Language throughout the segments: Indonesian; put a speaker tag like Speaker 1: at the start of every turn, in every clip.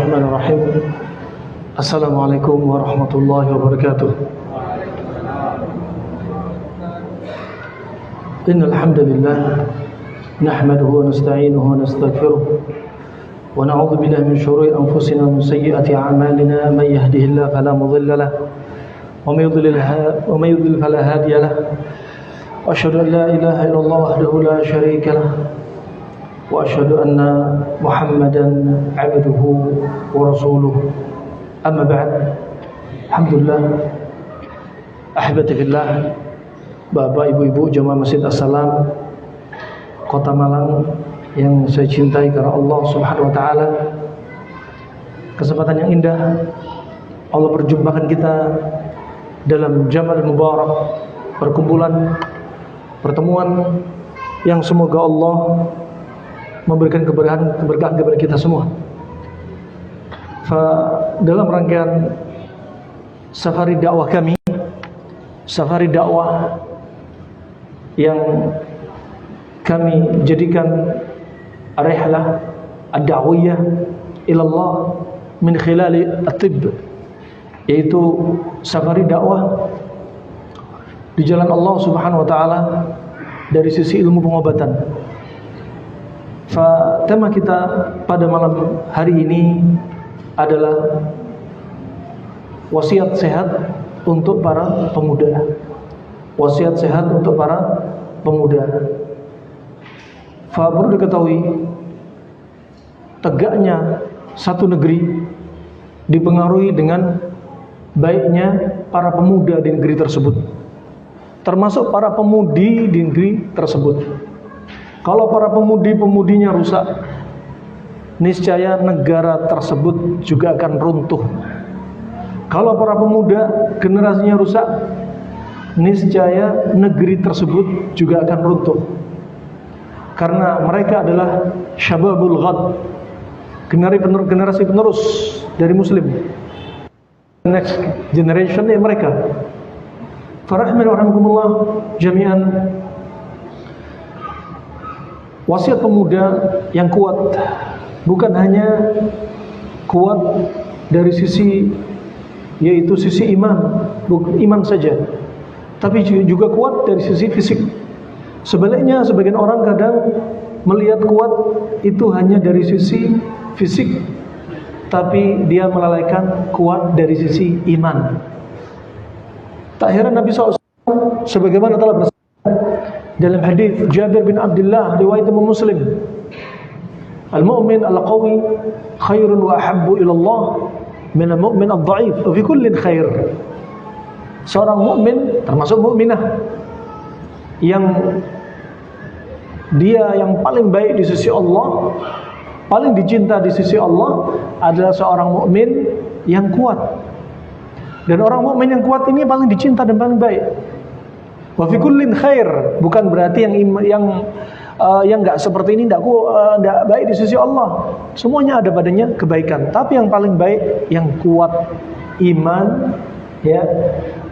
Speaker 1: Bismillahirrahmanirrahim. Assalamualaikum warahmatullahi wabarakatuh. Innal hamdalillah nahmaduhu wa nasta'inuhu wa nastaghfiruh wa na'udzu billahi min shururi anfusina wa min sayyiati a'malina may yahdihillahu fala mudilla lahu wa may yudlil fala hadiya lahu. Wa asyhadu an la ilaha illallah wahdahu la syarika lahu wa asyhadu anna Muhammadan 'abduhu wa rasuluh. Amma ba'd. Alhamdulillah, ahibati fillah, Bapak, Ibu-ibu jemaah Masjid As-Salam Kota Malang yang saya cintai karena Allah Subhanahu wa taala. Kesempatan yang indah Allah perjumpakan kita dalam Jamal Mubarak, pertemuan yang semoga Allah memberikan keberkahan kepada kita semua. Dalam rangkaian safari dakwah kami, safari dakwah yang kami jadikan rihlah ad-da'wiyah ila Allah min khilali at-tibb, yaitu safari dakwah di jalan Allah Subhanahu wa taala dari sisi ilmu pengobatan. Tema kita pada malam hari ini adalah wasiat sehat untuk para pemuda. Wasiat sehat untuk para pemuda. Perlu diketahui, tegaknya satu negeri dipengaruhi dengan baiknya para pemuda di negeri tersebut, termasuk para pemudi di negeri tersebut. Kalau para pemudi-pemudinya rusak, niscaya negara tersebut juga akan runtuh. Kalau para pemuda generasinya rusak, niscaya negeri tersebut juga akan runtuh. Karena mereka adalah syababul ghad, generasi penerus dari muslim. Next generation mereka. Farahmani wa rahmakumullah jami'an. Wasiat pemuda yang kuat bukan hanya kuat dari sisi, yaitu sisi iman saja, tapi juga kuat dari sisi fisik. Sebaliknya, sebagian orang kadang melihat kuat itu hanya dari sisi fisik, tapi dia melalaikan kuat dari sisi iman. Tak heran Nabi SAW sebagaimana telah bersabda dalam hadis Jabir bin Abdullah riwayat Imam Muslim, al-mu'min al-qawi khairun wa ahabbu ila Allah min al-mu'min al-dha'if wa fi kullin khair. Seorang mukmin, termasuk mukminah, yang dia yang paling baik di sisi Allah, paling dicinta di sisi Allah adalah seorang mukmin yang kuat. Dan orang mukmin yang kuat ini paling dicinta dan paling baik. Wa fi kullin khair, bukan berarti yang enggak seperti ini enggak baik di sisi Allah. Semuanya ada padanya kebaikan, tapi yang paling baik yang kuat iman, ya.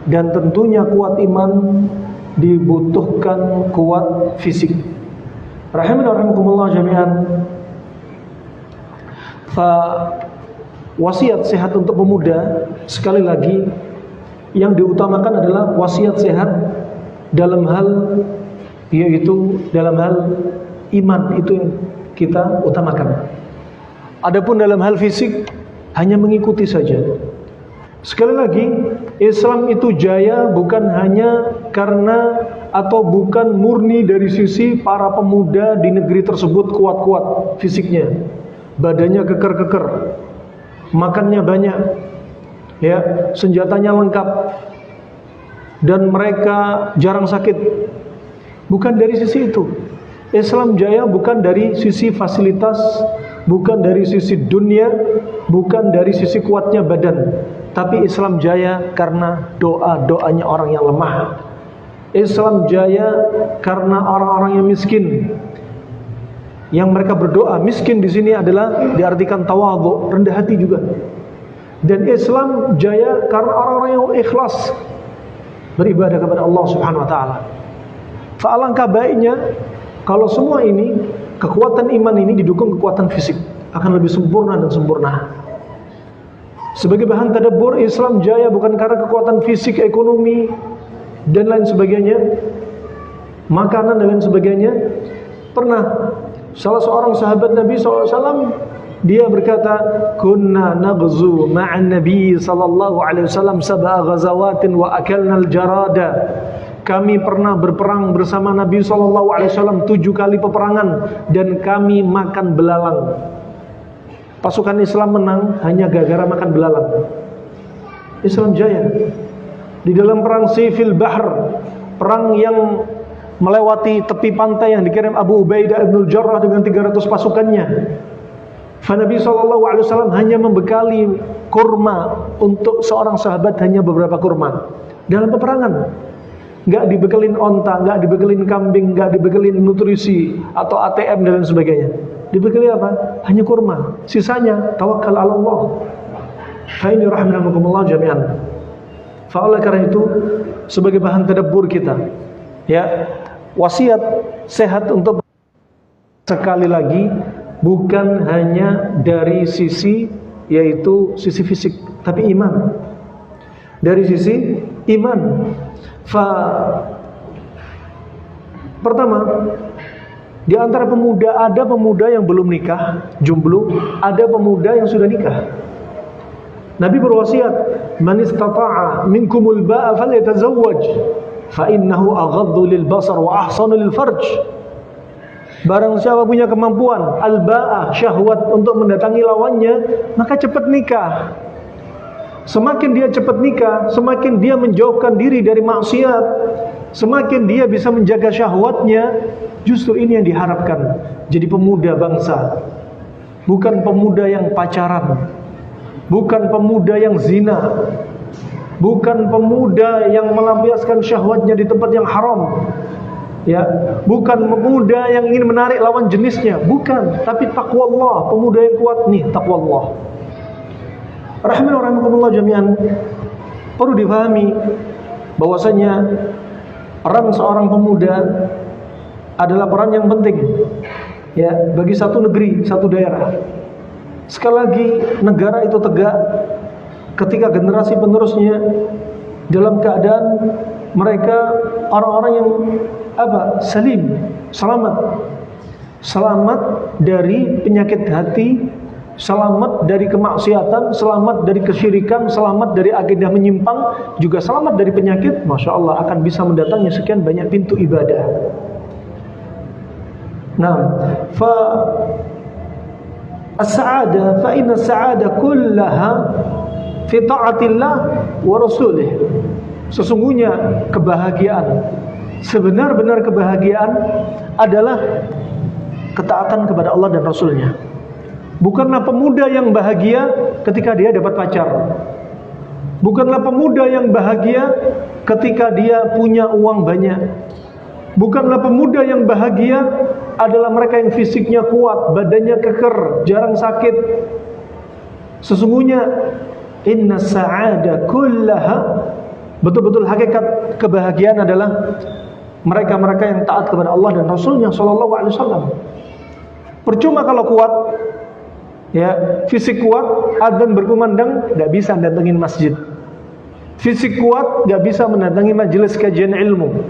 Speaker 1: Dan tentunya kuat iman dibutuhkan kuat fisik. Rahimani wa rahimakumullah jami'an. Wasiat sehat untuk pemuda, sekali lagi yang diutamakan adalah wasiat sehat dalam hal, yaitu dalam hal iman, itu yang kita utamakan. Adapun dalam hal fisik hanya mengikuti saja. Sekali lagi, Islam itu jaya bukan hanya karena atau bukan murni dari sisi para pemuda di negeri tersebut kuat-kuat fisiknya, badannya keker-keker, makannya banyak, ya, senjatanya lengkap, dan mereka jarang sakit. Bukan dari sisi itu. Islam jaya bukan dari sisi fasilitas, bukan dari sisi dunia, bukan dari sisi kuatnya badan, tapi Islam jaya karena doa-doanya orang yang lemah. Islam jaya karena orang-orang yang miskin, yang mereka berdoa. Miskin di sini adalah diartikan tawadhu, rendah hati juga. Dan Islam jaya karena orang-orang yang ikhlas beribadah kepada Allah Subhanahu wa taala. Alangkah baiknya kalau semua ini, kekuatan iman ini didukung kekuatan fisik, akan lebih sempurna dan sempurna. Sebagai bahan tadabbur, Islam jaya bukan karena kekuatan fisik, ekonomi, dan lain sebagainya, makanan dan lain sebagainya. Pernah salah seorang sahabat Nabi SAW, dia berkata, kunna naghzu ma'an Nabi sallallahu alaihi wasallam sab'a ghazawatin wa akalna al-jarada. Kami pernah berperang bersama Nabi sallallahu alaihi wasallam 7 kali peperangan dan kami makan belalang. Pasukan Islam menang hanya gara-gara makan belalang. Islam jaya. Di dalam perang Sifil Bahr, perang yang melewati tepi pantai yang dikirim Abu Ubaidah ibn Jarrah dengan 300 pasukannya, Nabi SAW hanya membekali kurma untuk seorang sahabat, hanya beberapa kurma dalam peperangan. Nggak dibekelin onta, nggak dibekelin kambing, nggak dibekelin nutrisi atau ATM dan lain sebagainya. Dibekali apa? Hanya kurma. Sisanya tawakkal ala Allah. Fa ini rahimakumullah jami'an. Fa oleh karena itu, sebagai bahan tadabbur kita, ya, wasiat sehat untuk sekali lagi bukan hanya dari sisi, yaitu sisi fisik, tapi iman. Dari sisi iman. Pertama, di antara pemuda, ada pemuda yang belum nikah, jomblo, ada pemuda yang sudah nikah. Nabi berwasiat, man istata'a minkumul ba'a falyatazawwaj fa innahu aghaddu lil basar wa ahsanu lil farj. Barang siapa punya kemampuan al-ba'a, syahwat untuk mendatangi lawannya, maka cepat nikah. Semakin dia cepat nikah, semakin dia menjauhkan diri dari maksiat, semakin dia bisa menjaga syahwatnya. Justru ini yang diharapkan. Jadi pemuda bangsa, bukan pemuda yang pacaran, bukan pemuda yang zina, bukan pemuda yang melampiaskan syahwatnya di tempat yang haram, ya, bukan pemuda yang ingin menarik lawan jenisnya, bukan, tapi takwa Allah, pemuda yang kuat nih, takwa Allah. Rahimakumullah jami'an. Perlu difahami bahwasanya peran seorang pemuda adalah peran yang penting, ya, bagi satu negeri, satu daerah. Sekali lagi, negara itu tegak ketika generasi penerusnya dalam keadaan mereka orang-orang yang salim, selamat dari penyakit hati, selamat dari kemaksiatan, selamat dari kesyirikan, selamat dari akidah menyimpang, juga selamat dari penyakit. Masya Allah, akan bisa mendatangi sekian banyak pintu ibadah. Nah, as-sa'adah, fa inna as-sa'adah kullaha fi ta'atillah wa rasulih. Sesungguhnya kebahagiaan, sebenar-benar kebahagiaan adalah ketaatan kepada Allah dan Rasulnya. Bukanlah pemuda yang bahagia ketika dia dapat pacar. Bukanlah pemuda yang bahagia ketika dia punya uang banyak. Bukanlah pemuda yang bahagia adalah mereka yang fisiknya kuat, badannya keker, jarang sakit. Sesungguhnya inna sa'ada kullaha, betul-betul hakikat kebahagiaan adalah mereka-mereka yang taat kepada Allah dan Rasulnya sallallahu alaihi wasallam. Percuma kalau kuat, ya, fisik kuat, adzan berkumandang, nggak bisa datengin masjid. Fisik kuat, nggak bisa mendatangi majelis kajian ilmu.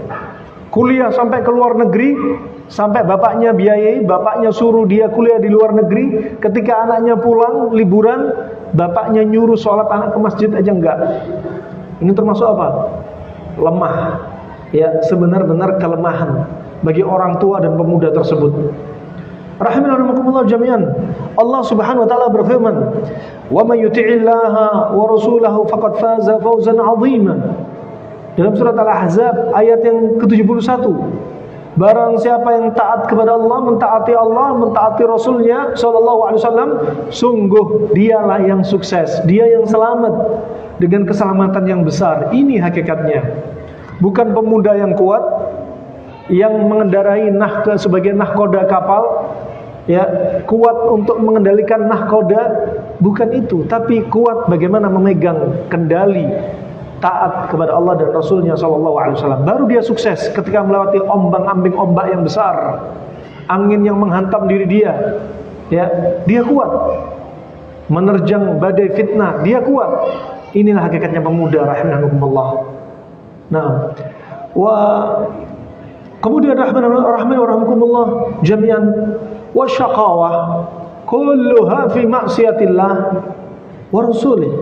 Speaker 1: Kuliah sampai ke luar negeri, sampai bapaknya biayai, bapaknya suruh dia kuliah di luar negeri. Ketika anaknya pulang liburan, bapaknya nyuruh sholat anak ke masjid aja enggak. Ini termasuk apa? Lemah. Ya, sebenar-benar kelemahan bagi orang tua dan pemuda tersebut. Rahimakumullah jami'an. Allah Subhanahu wa taala berfirman, "Wa may yuti'illaha wa rasulahu faqad faza fawzan 'azima." Dalam surat Al-Ahzab ayat yang ke-71. Barang siapa yang taat kepada Allah, mentaati Rasulnya sallallahu alaihi wasallam, sungguh dialah yang sukses, dia yang selamat dengan keselamatan yang besar. Ini hakikatnya. Bukan pemuda yang kuat yang mengendarai sebagai nahkoda kapal, ya, kuat untuk mengendalikan nahkoda, bukan itu, tapi kuat bagaimana memegang kendali taat kepada Allah dan Rasulnya sallallahu alaihi wasallam. Baru dia sukses ketika melewati ombang-ambing ombak yang besar, angin yang menghantam diri dia, ya, dia kuat. menerjang badai fitnah, dia kuat. Inilah hakikatnya pemuda rahimakumullah. Nah, kemudian rahimakumullah jami'an, wa syaqawah kulluha fi maksiatillah wa rasulih.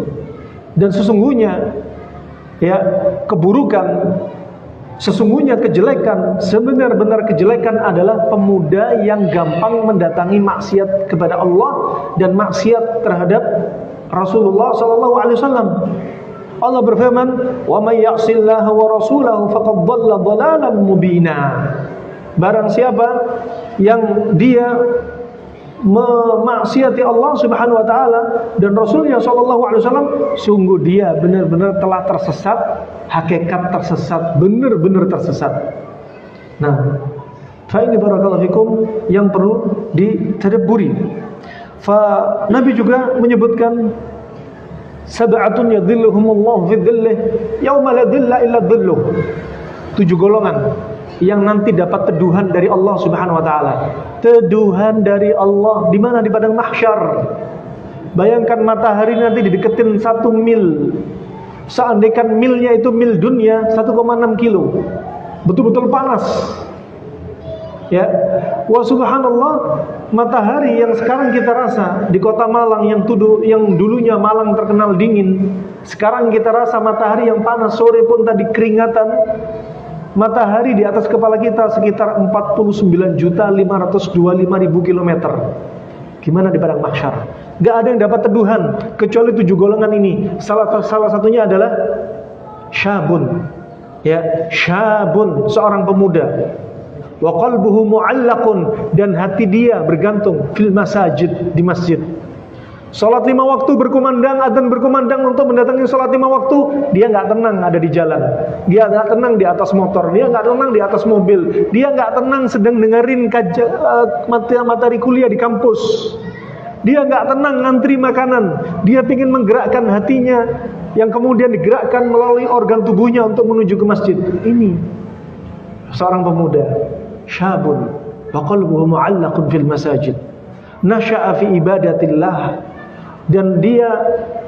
Speaker 1: Dan sesungguhnya ya, keburukan, sesungguhnya kejelekan, sebenar-benar kejelekan adalah pemuda yang gampang mendatangi maksiat kepada Allah dan maksiat terhadap Rasulullah sallallahu alaihi wasallam. Allah berfirman, "Wa may ya'sillaha wa rasulahu faqad dhalla dhalalan mubina." Barang siapa yang dia memaksiati Allah Subhanahu wa taala dan Rasulnya sallallahu alaihi wasallam, sungguh dia benar-benar telah tersesat, hakikat tersesat, benar-benar tersesat. Nah, fa ini barakallahu fikum yang perlu ditadabburi. Nabi juga menyebutkan sab'atun yadhilluhumullahu fi dhillih yauma la dhilla illa dhilluh. 7 golongan yang nanti dapat teduhan dari Allah Subhanahu wa taala. Teduhan dari Allah di mana? Di padang mahsyar. Bayangkan matahari nanti dideketin 1 mil. Seandainya milnya itu mil dunia 1,6 kilo. Betul-betul panas. Ya. Wa subhanallah, matahari yang sekarang kita rasa di kota Malang yang dulunya Malang terkenal dingin, sekarang kita rasa matahari yang panas, sore pun tadi keringatan. Matahari di atas kepala kita sekitar 49.525.000 kilometer. Gimana di padang mahsyar? Gak ada yang dapat teduhan kecuali 7 golongan ini. Salah satunya adalah syabun. Ya, syabun, seorang pemuda. Wa qalbuhu mu'allaqun, dan hati dia bergantung fil masajid, di masjid. Salat 5 waktu berkumandang, adzan berkumandang untuk mendatangi salat 5 waktu, dia nggak tenang ada di jalan, dia nggak tenang di atas motor, dia nggak tenang di atas mobil, dia nggak tenang sedang dengerin materi kuliah di kampus, dia nggak tenang ngantri makanan, dia ingin menggerakkan hatinya yang kemudian digerakkan melalui organ tubuhnya untuk menuju ke masjid. Ini seorang pemuda, syabun wa qalbuhu mu'allaqun fil masajid, nasya'a fi ibadatillah, dan dia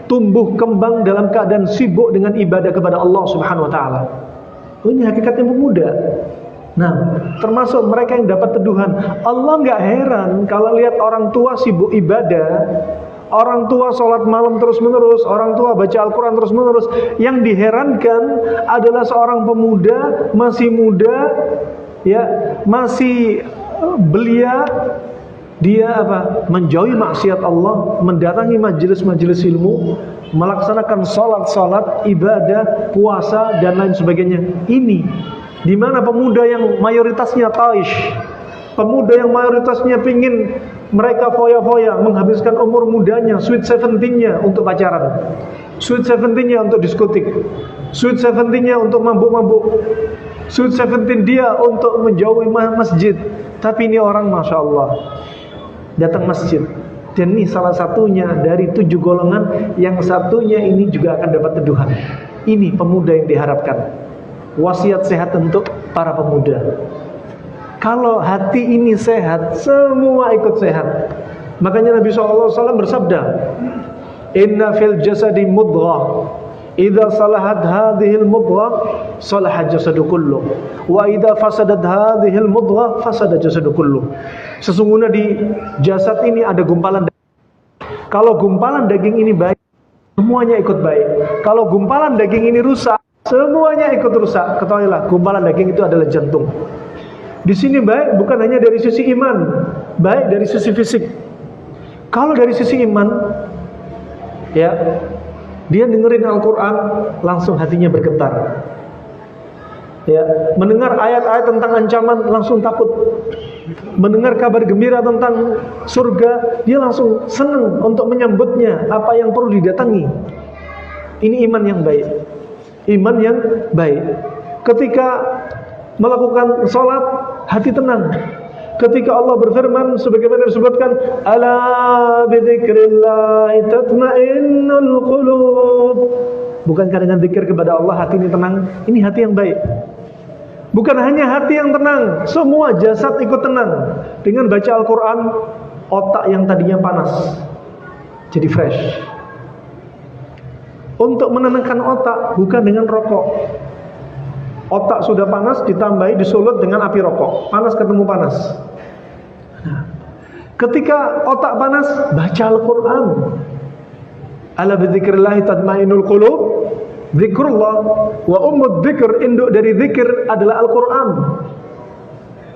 Speaker 1: tumbuh kembang dalam keadaan sibuk dengan ibadah kepada Allah Subhanahu wa taala. Ini hakikatnya pemuda. Nah, termasuk mereka yang dapat teduhan. Allah nggak heran kalau lihat orang tua sibuk ibadah, orang tua sholat malam terus-menerus, orang tua baca Al-Quran terus-menerus. Yang diherankan adalah seorang pemuda masih muda, ya, masih belia. Dia menjauhi maksiat Allah, mendatangi majelis-majelis ilmu, melaksanakan salat, ibadah, puasa dan lain sebagainya. Ini di mana pemuda yang mayoritasnya taish, pemuda yang mayoritasnya pingin mereka foya-foya, menghabiskan umur mudanya, sweet 17-nya untuk pacaran, sweet 17-nya untuk diskotik, sweet 17-nya untuk mabuk-mabuk, sweet 17 dia untuk menjauhi masjid. Tapi ini orang Masya Allah datang masjid. Dan ini salah satunya dari 7 golongan. Yang satunya ini juga akan dapat teduhan. Ini pemuda yang diharapkan. Wasiat sehat untuk para pemuda. Kalau hati ini sehat, semua ikut sehat. Makanya Nabi SAW bersabda, Inna fil jasadi mudghah, idza salahat hadhil mudghah salahat jasadu kullu, wa idza fasadat hadhil mudghah fasada jasadu kullu. Sesungguhnya di jasad ini ada gumpalan daging. Kalau gumpalan daging ini baik, semuanya ikut baik. Kalau gumpalan daging ini rusak, semuanya ikut rusak. Ketahuilah, gumpalan daging itu adalah jantung. Di sini baik bukan hanya dari sisi iman, baik dari sisi fisik. Kalau dari sisi iman, ya, dia dengerin Al-Quran, langsung hatinya bergetar. Ya, mendengar ayat-ayat tentang ancaman, langsung takut. Mendengar kabar gembira tentang surga, dia langsung senang untuk menyambutnya, apa yang perlu didatangi. Ini iman yang baik. Iman yang baik. Ketika melakukan sholat, hati tenang. Ketika Allah berfirman sebagaimana disebutkan, ala bidzikrillah tatma'innul qulub. Bukankah dengan zikir kepada Allah hati ini tenang? Ini hati yang baik. Bukan hanya hati yang tenang, semua jasad ikut tenang. Dengan baca Al-Quran, otak yang tadinya panas, jadi fresh. Untuk menenangkan otak bukan dengan rokok. Otak sudah panas ditambahi disulut dengan api rokok, panas ketemu panas. Nah, ketika otak panas, baca Al-Quran. Ala bidzikrillah tatma'innul qulub. Zikrullah wa ummud dzikr, induk dari zikir adalah Al-Quran.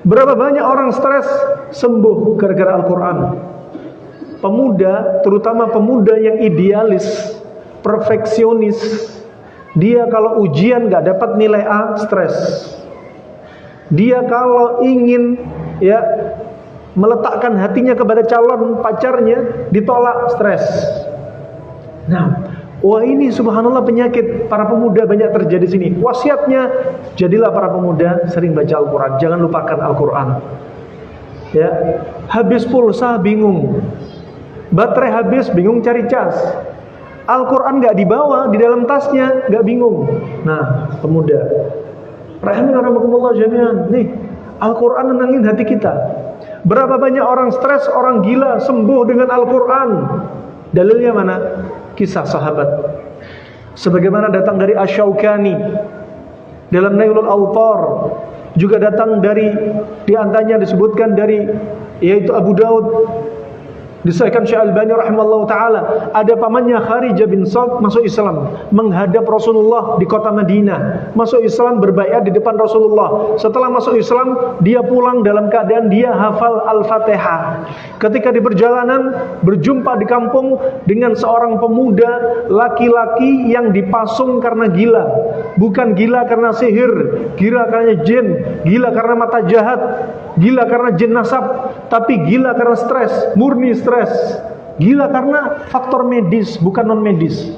Speaker 1: Berapa banyak orang stres sembuh gara-gara Al-Quran. Pemuda, terutama pemuda yang idealis, perfeksionis, dia kalau ujian gak dapat nilai A, stres. Dia kalau ingin meletakkan hatinya kepada calon pacarnya, ditolak, stres. Nah, wah ini subhanallah penyakit para pemuda banyak terjadi sini. Wasiatnya, jadilah para pemuda sering baca Al-Quran. Jangan lupakan Al-Quran. Ya, habis pulsa bingung, baterai habis bingung cari cas. Al-Quran gak dibawa di dalam tasnya, gak bingung. Nah, pemuda, rahimahumullah jami'an. Nih, Al-Quran nenangin hati kita. Berapa banyak orang stres, orang gila sembuh dengan Al-Quran. Dalilnya mana? Kisah sahabat. Sebagaimana datang dari Asy-Syaukani dalam Nailul Awtar, juga datang dari diantaranya disebutkan dari yaitu Abu Daud, disahkan Syekh Albani rahimallahu taala, ada pamannya Kharijah bin Salt masuk Islam, menghadap Rasulullah di kota Madinah, masuk Islam, berbaiat di depan Rasulullah. Setelah masuk Islam, dia pulang dalam keadaan dia hafal Al-Fatihah. Ketika di perjalanan berjumpa di kampung dengan seorang pemuda laki-laki yang dipasung karena gila. Bukan gila karena sihir, gila karena jin, gila karena mata jahat, gila karena jin nasab, tapi gila karena stres, murni stres. Gila karena faktor medis, bukan non medis.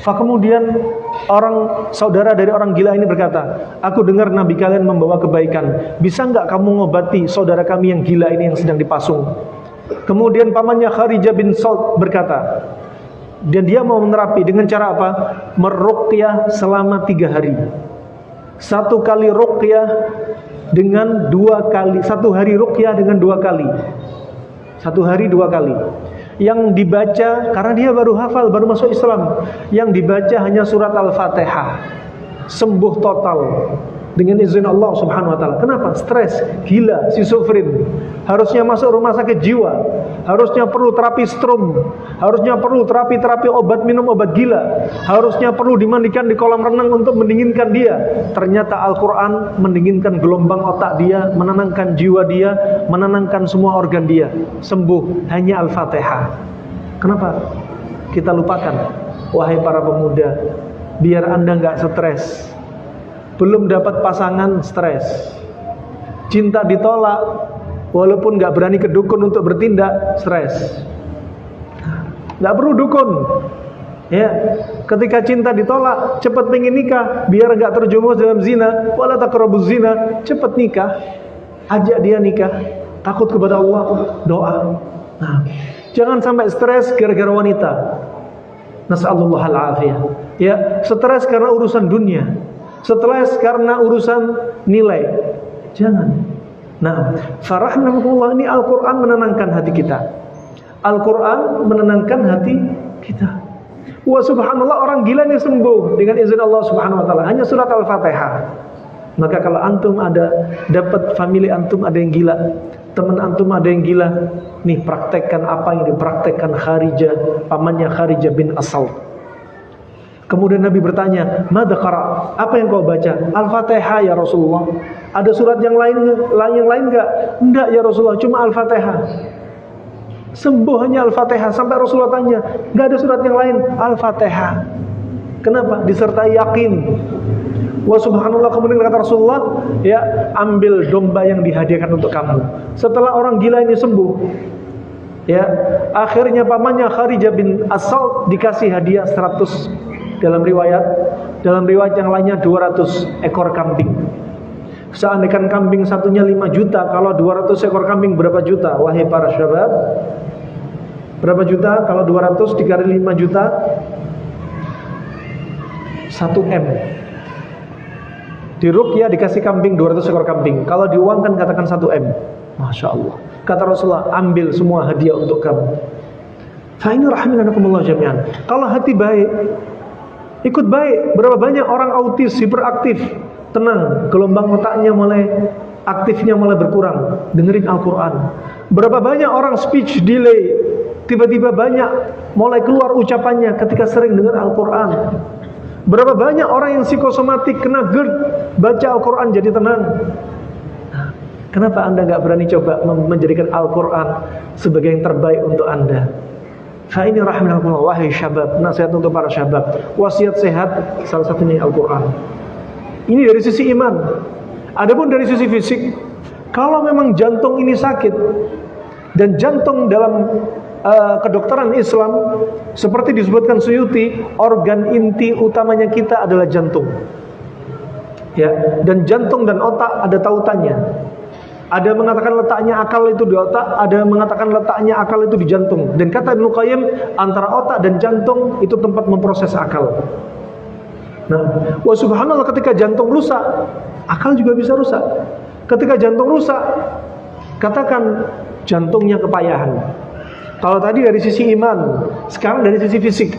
Speaker 1: Kemudian orang saudara dari orang gila ini berkata, aku dengar Nabi kalian membawa kebaikan, bisa nggak kamu ngobati saudara kami yang gila ini yang sedang dipasung? Kemudian pamannya Kharijah bin Salt berkata, dan dia mau menerapi dengan cara apa? Meruqyah selama 3 hari. 1 kali ruqyah dengan 2 kali, 1 hari ruqyah dengan 2 kali. 1 hari 2 kali. Yang dibaca, karena dia baru hafal, baru masuk Islam, yang dibaca hanya surat Al-Fatihah. Sembuh total dengan izin Allah subhanahu wa ta'ala. Kenapa? Stres, gila, schizofren, harusnya masuk rumah sakit jiwa, harusnya perlu terapi strom, harusnya perlu terapi obat, minum obat gila, harusnya perlu dimandikan di kolam renang untuk mendinginkan dia. Ternyata Al-Quran mendinginkan gelombang otak dia, menenangkan jiwa dia, menenangkan semua organ dia. Sembuh hanya Al-Fatihah. Kenapa? Kita lupakan. Wahai para pemuda, biar anda gak stres. Belum dapat pasangan, stres. Cinta ditolak, walaupun gak berani ke dukun untuk bertindak, stres. Gak perlu dukun. Ya, ketika cinta ditolak, cepat pengen nikah, biar gak terjerumus dalam zina, wala taqrabuz zina, cepat nikah, ajak dia nikah, takut kepada Allah, doa. Nah, jangan sampai stres gara-gara wanita. Nas'alullah al-afiyah. Ya, stres karena urusan dunia, stres karena urusan nilai. Jangan. Nah, farahnakumullah, ini Al-Quran menenangkan hati kita. Al-Quran menenangkan hati kita. Wah subhanallah, orang gila ini sembuh dengan izin Allah subhanahu wa ta'ala, hanya surat Al-Fatihah. Maka kalau antum ada, dapat family antum ada yang gila, teman antum ada yang gila, nih praktekkan apa yang dipraktekkan Kharijah, pamannya Kharijah bin Asal. Kemudian Nabi bertanya, "Madza qara?" Apa yang kau baca? Al-Fatihah ya Rasulullah. Ada surat yang lain enggak? Enggak ya Rasulullah, cuma Al-Fatihah. Sembuh hanya Al-Fatihah. Sampai Rasulullah tanya, enggak ada surat yang lain? Al-Fatihah. Kenapa? Disertai yakin. Wa subhanallah, kemudian kata Rasulullah, ya, ambil domba yang dihadiahkan untuk kamu. Setelah orang gila ini sembuh, ya, akhirnya pamannya Kharijah bin Asal dikasih hadiah 100, dalam riwayat yang lainnya 200 ekor kambing. Seandainya kambing satunya 5 juta, kalau 200 ekor kambing berapa juta? Wahai para syabab, berapa juta? Kalau 200 dikali 5 juta, 1 M. Di ruqyah dikasih kambing 200 ekor kambing. Kalau diuangkan katakan 1 M. Masya Allah. Kata Rasulullah, ambil semua hadiah untuk kamu. Fa ini rahimanakumullah jami'an. Kalau hati baik, ikut baik. Berapa banyak orang autis, hiperaktif, tenang, gelombang otaknya aktifnya mulai berkurang, dengerin Al-Quran. Berapa banyak orang speech delay, tiba-tiba banyak mulai keluar ucapannya ketika sering dengar Al-Quran. Berapa banyak orang yang psikosomatik kena GERD, baca Al-Quran jadi tenang. Kenapa Anda nggak berani coba menjadikan Al-Quran sebagai yang terbaik untuk Anda? Fa ini rahimahullah, wahai syabab, nasihat untuk para syabab, wasiat sehat salah satunya Al-Quran. Ini dari sisi iman. Adapun dari sisi fisik, kalau memang jantung ini sakit, dan jantung dalam kedokteran Islam seperti disebutkan Suyuti, organ inti utamanya kita adalah jantung. Ya, dan jantung dan otak ada tautannya. Ada mengatakan letaknya akal itu di otak, ada mengatakan letaknya akal itu di jantung. Dan kata Ibnu Qayyim, antara otak dan jantung itu tempat memproses akal. Nah, wa subhanallah, ketika jantung rusak, akal juga bisa rusak. Ketika jantung rusak, katakan jantungnya kepayahan. Kalau tadi dari sisi iman, sekarang dari sisi fisik.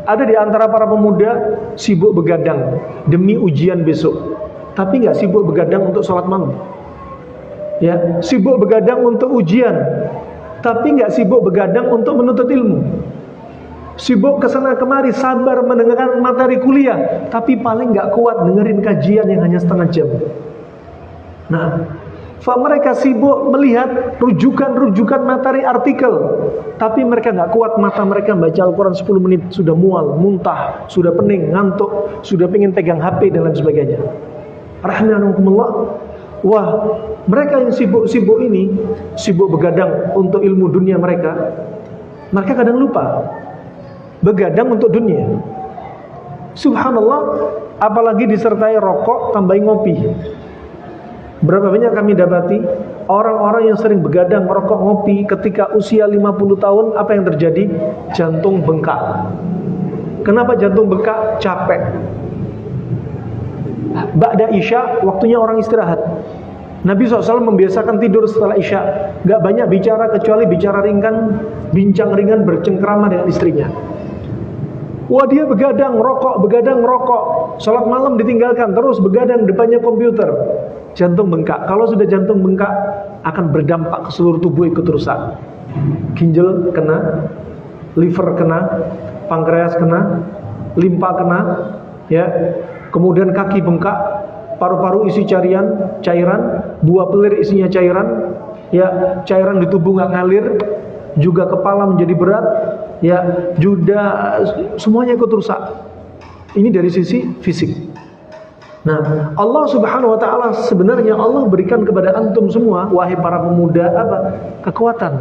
Speaker 1: Ada di antara para pemuda sibuk begadang demi ujian besok, tapi nggak sibuk begadang untuk sholat malam. Ya, sibuk begadang untuk ujian, tapi nggak sibuk begadang untuk menuntut ilmu. Sibuk kesana kemari, sabar mendengarkan materi kuliah, tapi paling nggak kuat dengerin kajian yang hanya setengah jam. Nah, mereka sibuk melihat rujukan-rujukan materi artikel, tapi mereka nggak kuat, mata mereka baca Al-Quran 10 menit sudah mual, muntah, sudah pening, ngantuk, sudah pengen pegang HP dan lain sebagainya. Rahimahumullah. Wah, mereka yang sibuk-sibuk ini, sibuk begadang untuk ilmu dunia mereka kadang lupa begadang untuk dunia. Subhanallah, apalagi disertai rokok, tambahin ngopi. Berapa banyak kami dapati orang-orang yang sering begadang, merokok, ngopi, ketika usia 50 tahun, apa yang terjadi? Jantung bengkak. Kenapa jantung bengkak? Capek. Ba'da Isya, waktunya orang istirahat. Nabi SAW membiasakan tidur setelah Isya. Gak banyak bicara, kecuali bicara ringan, bincang ringan, bercengkrama dengan istrinya. Wah, dia begadang, rokok, sholat malam ditinggalkan, terus begadang depannya komputer. Jantung bengkak. Kalau sudah jantung bengkak, akan berdampak ke seluruh tubuh ikut rusak. Ginjal kena, liver kena, pankreas kena, limpa kena, ya. Kemudian kaki bengkak, paru-paru isi cairan, buah pelir isinya cairan, ya, cairan di tubuh nggak ngalir, juga kepala menjadi berat, ya, juga semuanya ikut rusak. Ini dari sisi fisik. Nah, Allah Subhanahu wa taala sebenarnya Allah berikan kepada antum semua, wahai para pemuda, apa? Kekuatan.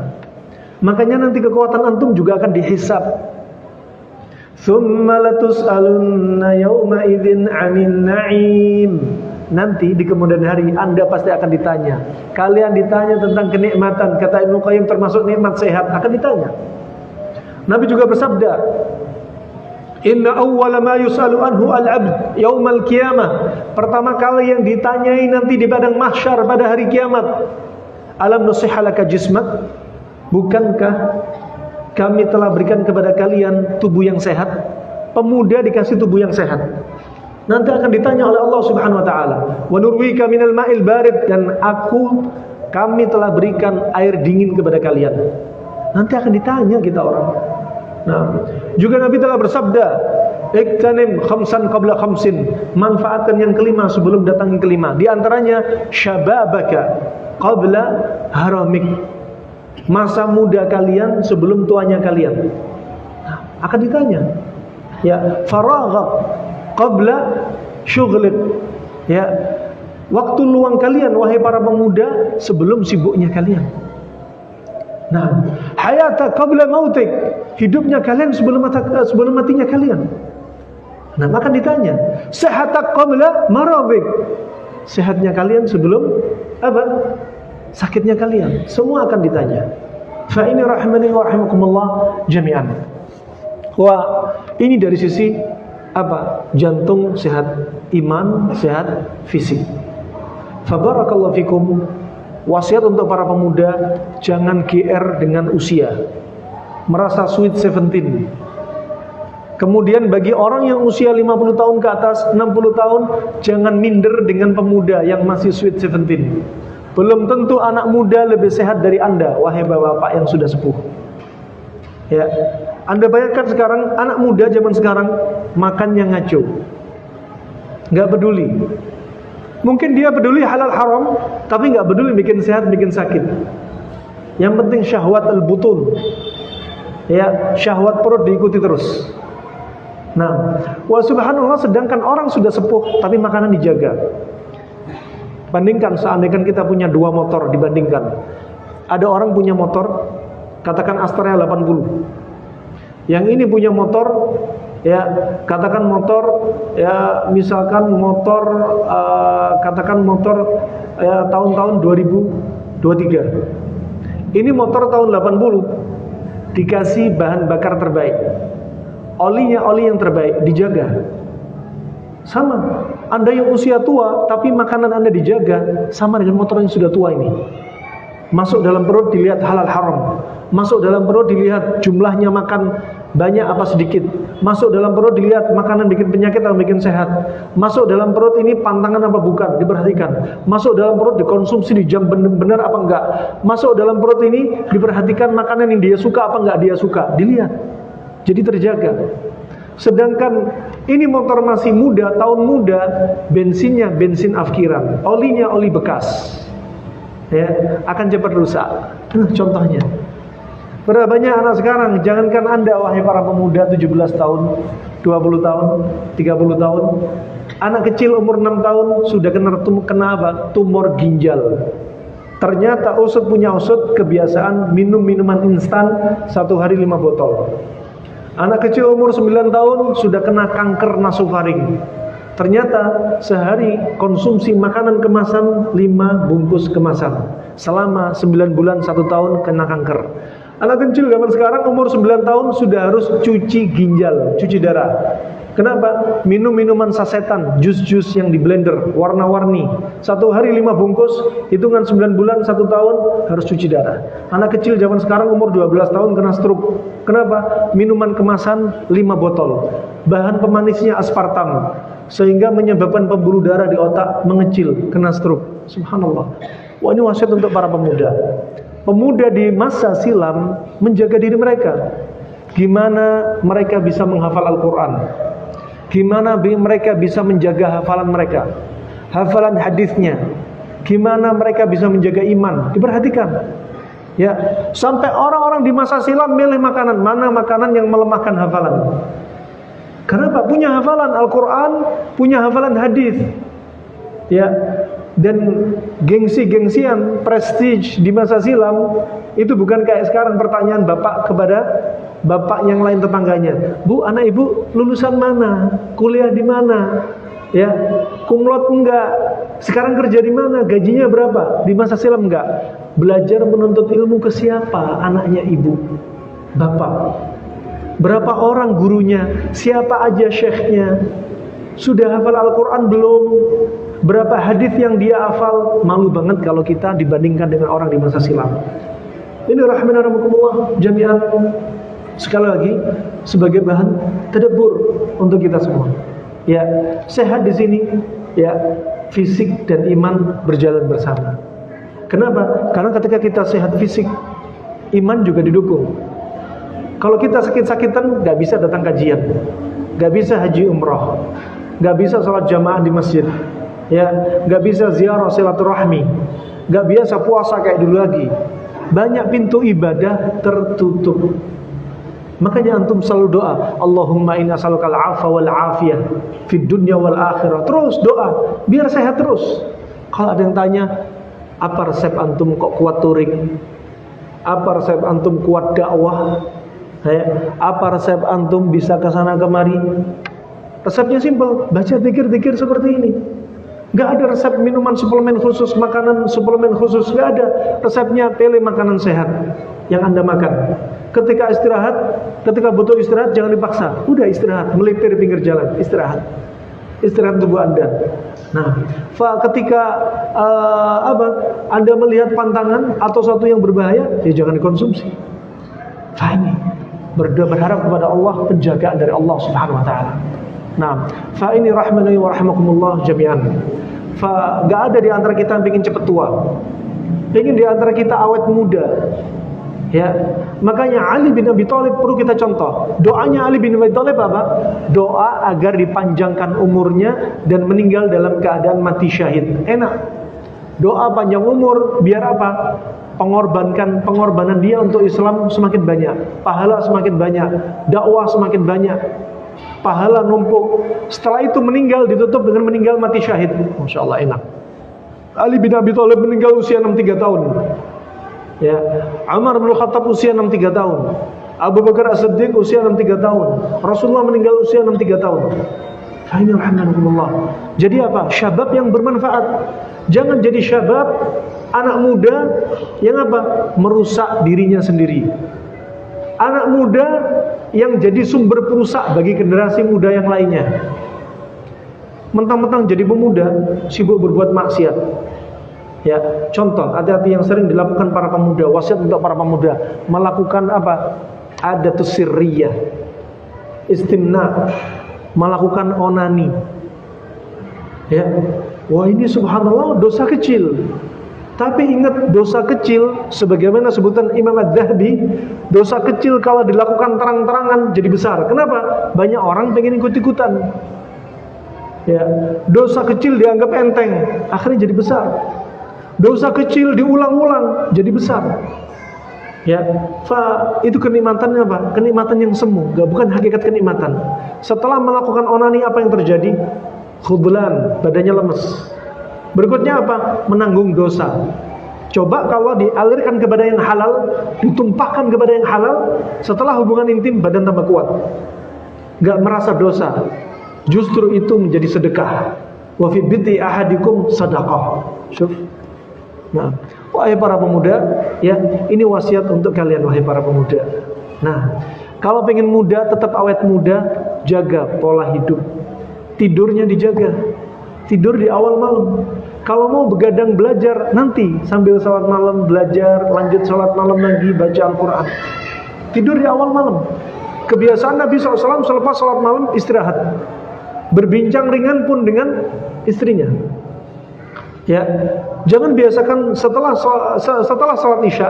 Speaker 1: Makanya nanti kekuatan antum juga akan dihisab. Tsumma latus'alunna yawma idzin 'anil na'im. Nanti di kemudian hari Anda pasti akan ditanya. Kalian ditanya tentang kenikmatan. Kata Ibnu Qayyim termasuk nikmat sehat akan ditanya. Nabi juga bersabda, Inna awwala ma yus'alu anhu al-'abd yaumal qiyamah. Pertama kali yang ditanyai nanti di padang mahsyar pada hari kiamat, alam nusihha laka jismak? Bukankah kami telah berikan kepada kalian tubuh yang sehat? Pemuda dikasih tubuh yang sehat. Nanti akan ditanya oleh Allah Subhanahu wa taala, "Wa nurwika minal ma'il barid," dan kami telah berikan air dingin kepada kalian. Nanti akan ditanya kita orang. Nah, juga Nabi telah bersabda, "Iktanim khamsan qabla khamsin." Manfaatkan yang kelima sebelum datang yang kelima. Di antaranya syababaka qabla haramik. Masa muda kalian sebelum tuanya kalian. Nah, akan ditanya. Ya, faraghak qabla syughlik. Ya, waktu luang kalian wahai para pemuda sebelum sibuknya kalian. Nah, hayata qabla mautik. Hidupnya kalian sebelum matinya kalian. Nah, akan ditanya. Sehatak qabla maradik. Sehatnya kalian sebelum apa? Sakitnya kalian. Semua akan ditanya. Fa ini rahimani wa rahimakumullah jami'an. Wah, ini dari sisi apa? Jantung sehat, iman sehat, fisik. Fa barakallahu fikum. Wasiat untuk para pemuda, jangan GR dengan usia. merasa sweet 17. Kemudian bagi orang yang usia 50 tahun ke atas, 60 tahun, jangan minder dengan pemuda yang masih sweet 17. Belum tentu anak muda lebih sehat dari Anda, wahai bapak-bapak yang sudah sepuh. Ya, Anda bayangkan sekarang anak muda zaman sekarang makannya ngaco, nggak peduli. Mungkin dia peduli halal haram, tapi nggak peduli bikin sehat, bikin sakit. Yang penting syahwat al-butun, ya, syahwat perut diikuti terus. Nah, wa subhanallah, sedangkan orang sudah sepuh tapi makanan dijaga. Bandingkan seandainya kita punya 2 motor, dibandingkan. Ada orang punya motor, katakan Astrea 80. Yang ini punya motor, ya, katakan motor, ya, misalkan motor, katakan motor, ya, tahun-tahun 2023. Ini motor tahun 80, dikasih bahan bakar terbaik. Olinya oli yang terbaik, dijaga. Sama, Anda yang usia tua tapi makanan Anda dijaga, sama dengan motor yang sudah tua ini. Masuk dalam perut dilihat halal haram, masuk dalam perut dilihat jumlahnya makan banyak apa sedikit, masuk dalam perut dilihat makanan bikin penyakit atau bikin sehat, masuk dalam perut ini pantangan apa bukan, diperhatikan, masuk dalam perut dikonsumsi di jam benar apa enggak, masuk dalam perut ini diperhatikan makanan yang dia suka apa enggak dia suka, dilihat. Jadi terjaga. Sedangkan ini motor masih muda, tahun muda, bensinnya bensin afkiran, olinya oli bekas, ya, akan cepat rusak. Contohnya, berapa banyak anak sekarang, jangankan Anda wahai para pemuda 17 tahun, 20 tahun, 30 tahun, anak kecil umur 6 tahun sudah kena apa? Tumor ginjal. Ternyata usut punya usut kebiasaan minum minuman instan 1 hari 5 botol. Anak kecil umur 9 tahun sudah kena kanker nasofaring. Ternyata sehari konsumsi makanan kemasan 5 bungkus kemasan. Selama 9 bulan 1 tahun kena kanker. Anak kecil zaman sekarang umur 9 tahun sudah harus cuci ginjal, cuci darah. Kenapa? Minum minuman sasetan, jus-jus yang di blender, warna-warni. 1 hari 5 bungkus, hitungan 9 bulan 1 tahun harus cuci darah. Anak kecil zaman sekarang umur 12 tahun kena stroke. Kenapa? Minuman kemasan 5 botol. Bahan pemanisnya aspartam, sehingga menyebabkan pembuluh darah di otak mengecil, kena stroke. Subhanallah. Wah, ini wasiat untuk para pemuda. Pemuda di masa silam menjaga diri mereka. Gimana mereka bisa menghafal Al-Quran? Gimana mereka bisa menjaga hafalan mereka, hafalan hadisnya? Gimana mereka bisa menjaga iman? Diperhatikan, ya. Sampai orang-orang di masa silam milih makanan, mana makanan yang melemahkan hafalan. Kenapa? Punya hafalan Al-Quran, punya hafalan hadis, ya. Dan gengsi-gengsian, prestige di masa silam itu bukan kayak sekarang pertanyaan bapak kepada bapak yang lain tetangganya. Bu, anak ibu lulusan mana? Kuliah di mana? Ya, kumlot enggak? Sekarang kerja di mana? Gajinya berapa? Di masa silam enggak? Belajar menuntut ilmu ke siapa? Anaknya ibu, bapak. Berapa orang gurunya? Siapa aja syekhnya? Sudah hafal Al-Quran belum? Berapa hadis yang dia hafal? Malu banget kalau kita dibandingkan dengan orang di masa silam. Ini rahimahumullah jami'an. Sekali lagi sebagai bahan tadabbur untuk kita semua. Ya, sehat di sini, ya, fisik dan iman berjalan bersama. Kenapa? Karena ketika kita sehat fisik, iman juga didukung. Kalau kita sakit-sakitan, gak bisa datang kajian, gak bisa haji umroh, gak bisa sholat jamaah di masjid, ya, gak bisa ziarah silaturahmi, gak biasa puasa kayak dulu lagi. Banyak pintu ibadah tertutup. Makanya antum selalu doa, Allahumma inna as'alukal afa wal afiyah fid dunya wal akhirah. Terus doa biar sehat terus. Kalau ada yang tanya, apa resep antum kok kuat touring? Apa resep antum kuat dakwah? Apa resep antum bisa ke sana kemari? Resepnya simpel, baca zikir-zikir seperti ini. Gak ada resep minuman suplemen khusus, makanan suplemen khusus, gak ada. Resepnya pilih makanan sehat yang Anda makan. Ketika istirahat, ketika butuh istirahat jangan dipaksa. Udah istirahat, melipir di pinggir jalan, istirahat. Istirahat tubuh Anda. Nah, ketika Anda melihat pantangan atau sesuatu yang berbahaya, ya jangan dikonsumsi. Ini berharap kepada Allah penjagaan dari Allah Subhanahu wa taala. Nah, fa ini rahmani wa rahimakumullah jami'an. Fa enggak ada di antara kita yang ingin cepat tua. Ingin di antara kita awet muda. Ya, makanya Ali bin Abi Thalib perlu kita contoh. Doanya Ali bin Abi Thalib apa? Doa agar dipanjangkan umurnya dan meninggal dalam keadaan mati syahid. Enak. Doa panjang umur biar apa? Pengorbanan dia untuk Islam semakin banyak, pahala semakin banyak, dakwah semakin banyak, pahala numpuk. Setelah itu meninggal ditutup dengan meninggal mati syahid. Masya Allah enak. Ali bin Abi Thalib meninggal usia 63 tahun. Ya, Umar bin Khattab usia 63 tahun. Abu Bakar As-Siddiq usia 63 tahun. Rasulullah meninggal usia 63 tahun. Alhamdulillah. Jadi apa? Syabab yang bermanfaat. Jangan jadi syabab anak muda yang apa? Merusak dirinya sendiri. Anak muda yang jadi sumber perusak bagi generasi muda yang lainnya. Mentang-mentang jadi pemuda sibuk berbuat maksiat. Ya, contoh hati-hati yang sering dilakukan para pemuda, wasiat untuk para pemuda, melakukan apa? Adatus sirriyah, istimna, melakukan onani. Ya, wah ini subhanallah dosa kecil. Tapi ingat dosa kecil, sebagaimana sebutan Imam Adz-Dzahabi, dosa kecil kalau dilakukan terang-terangan jadi besar. Kenapa? Banyak orang pengen ikut-ikutan. Ya, dosa kecil dianggap enteng, akhirnya jadi besar. Dosa kecil diulang-ulang jadi besar. Ya, itu kenikmatannya apa? Kenikmatan yang semu, bukan hakikat kenikmatan. Setelah melakukan onani apa yang terjadi? Khudlan, badannya lemes. Berikutnya apa? Menanggung dosa. Coba kalau dialirkan kepada yang halal, ditumpahkan kepada yang halal, setelah hubungan intim badan tambah kuat. Gak merasa dosa. Justru itu menjadi sedekah. Wa fi biti ahadikum sadaqah. Syuf. Nah, wahai para pemuda, ya, ini wasiat untuk kalian wahai para pemuda. Nah, kalau pengen muda, tetap awet muda, jaga pola hidup. Tidurnya dijaga. Tidur di awal malam. Kalau mau begadang belajar, nanti sambil salat malam belajar, lanjut salat malam lagi baca Al-Quran. Tidur di awal malam. Kebiasaan Nabi SAW selepas salat malam istirahat. Berbincang ringan pun dengan istrinya. Ya, jangan biasakan setelah salat Isya.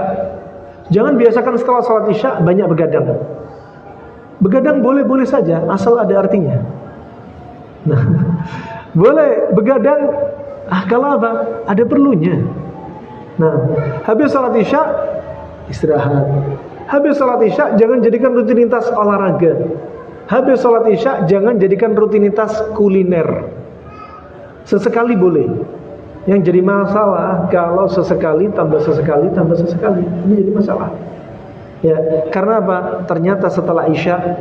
Speaker 1: Jangan biasakan setelah salat Isya banyak begadang. Begadang boleh-boleh saja asal ada artinya. Nah, boleh begadang kalau apa? Ada perlunya. Nah, habis salat Isya istirahat. Habis salat Isya jangan jadikan rutinitas olahraga. Habis salat Isya jangan jadikan rutinitas kuliner. Sesekali boleh. Yang jadi masalah kalau sesekali tambah sesekali tambah sesekali. Ini jadi masalah. Ya, karena apa? Ternyata setelah Isya